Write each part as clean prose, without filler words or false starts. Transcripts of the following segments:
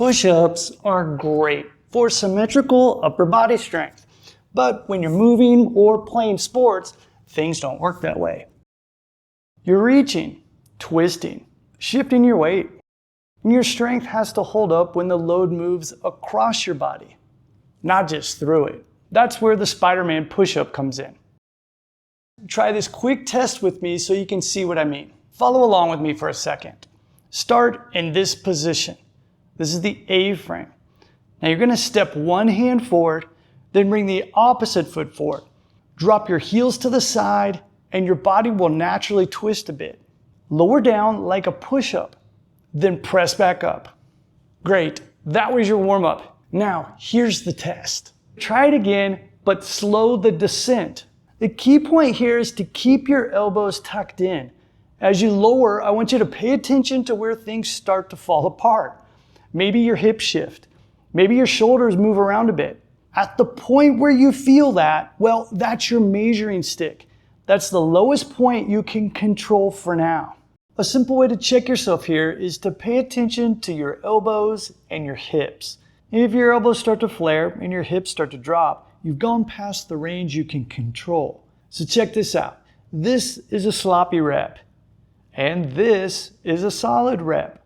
Push-ups are great for symmetrical upper body strength. But when you're moving or playing sports, things don't work that way. You're reaching, twisting, shifting your weight, and your strength has to hold up when the load moves across your body, not just through it. That's where the Spider-Man push-up comes in. Try this quick test with me so you can see what I mean. Follow along with me for a second. Start in this position. This is the A-frame. Now you're going to step one hand forward, then bring the opposite foot forward. Drop your heels to the side, and your body will naturally twist a bit. Lower down like a push-up, then press back up. Great, that was your warm-up. Now, here's the test. Try it again, but slow the descent. The key point here is to keep your elbows tucked in. As you lower, I want you to pay attention to where things start to fall apart. Maybe your hips shift. Maybe your shoulders move around a bit. At the point where you feel that, well, that's your measuring stick. That's the lowest point you can control for now. A simple way to check yourself here is to pay attention to your elbows and your hips. If your elbows start to flare and your hips start to drop, you've gone past the range you can control. So check this out. This is a sloppy rep, and this is a solid rep.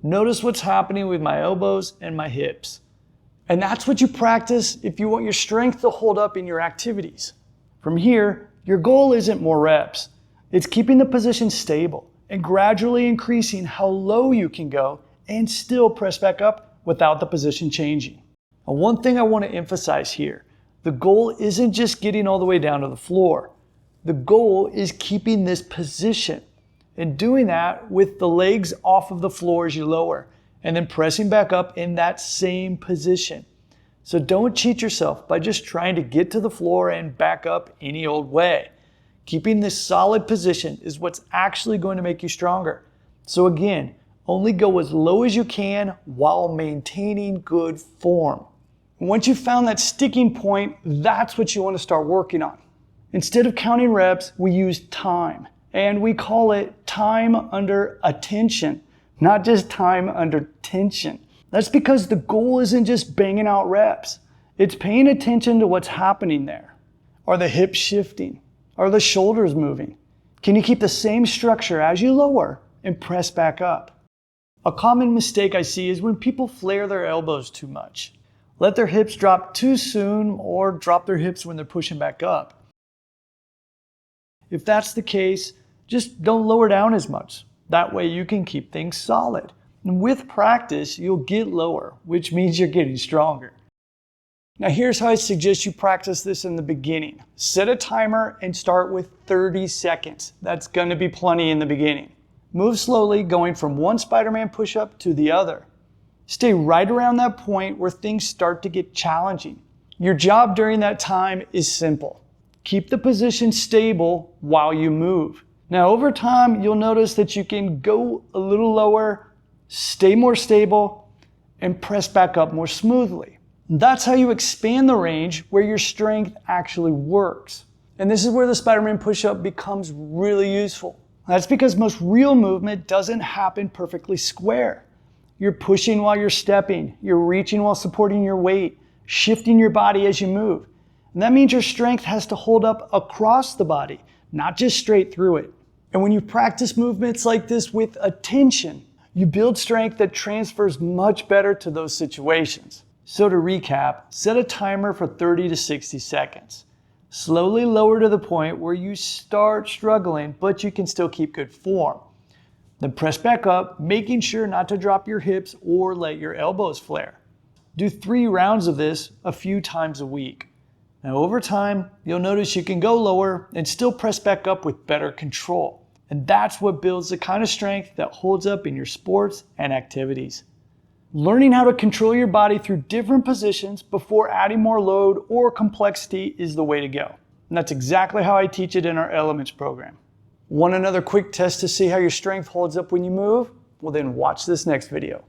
Notice what's happening with my elbows and my hips. And that's what you practice if you want your strength to hold up in your activities. From here, your goal isn't more reps. It's keeping the position stable and gradually increasing how low you can go and still press back up without the position changing. And one thing I want to emphasize here, the goal isn't just getting all the way down to the floor. The goal is keeping this position and doing that with the legs off of the floor as you lower and then pressing back up in that same position. So don't cheat yourself by just trying to get to the floor and back up any old way. Keeping this solid position is what's actually going to make you stronger. So again, only go as low as you can while maintaining good form. Once you've found that sticking point, that's what you want to start working on. Instead of counting reps, we use time. And we call it time under attention, not just time under tension. That's because the goal isn't just banging out reps. It's paying attention to what's happening there. Are the hips shifting? Are the shoulders moving? Can you keep the same structure as you lower and press back up? A common mistake I see is when people flare their elbows too much. Let their hips drop too soon or drop their hips when they're pushing back up. If that's the case, just don't lower down as much. That way you can keep things solid. And with practice, you'll get lower, which means you're getting stronger. Now here's how I suggest you practice this in the beginning. Set a timer and start with 30 seconds. That's going to be plenty in the beginning. Move slowly, going from one Spider-Man push-up to the other. Stay right around that point where things start to get challenging. Your job during that time is simple. Keep the position stable while you move. Now over time, you'll notice that you can go a little lower, stay more stable, and press back up more smoothly. That's how you expand the range where your strength actually works. And this is where the Spider-Man push-up becomes really useful. That's because most real movement doesn't happen perfectly square. You're pushing while you're stepping, you're reaching while supporting your weight, shifting your body as you move. And that means your strength has to hold up across the body, not just straight through it. And when you practice movements like this with attention, you build strength that transfers much better to those situations. So to recap, set a timer for 30 to 60 seconds. Slowly lower to the point where you start struggling, but you can still keep good form. Then press back up, making sure not to drop your hips or let your elbows flare. Do 3 rounds of this a few times a week. Now over time, you'll notice you can go lower and still press back up with better control. And that's what builds the kind of strength that holds up in your sports and activities. Learning how to control your body through different positions before adding more load or complexity is the way to go. And that's exactly how I teach it in our Elements program. Want another quick test to see how your strength holds up when you move? Well then watch this next video.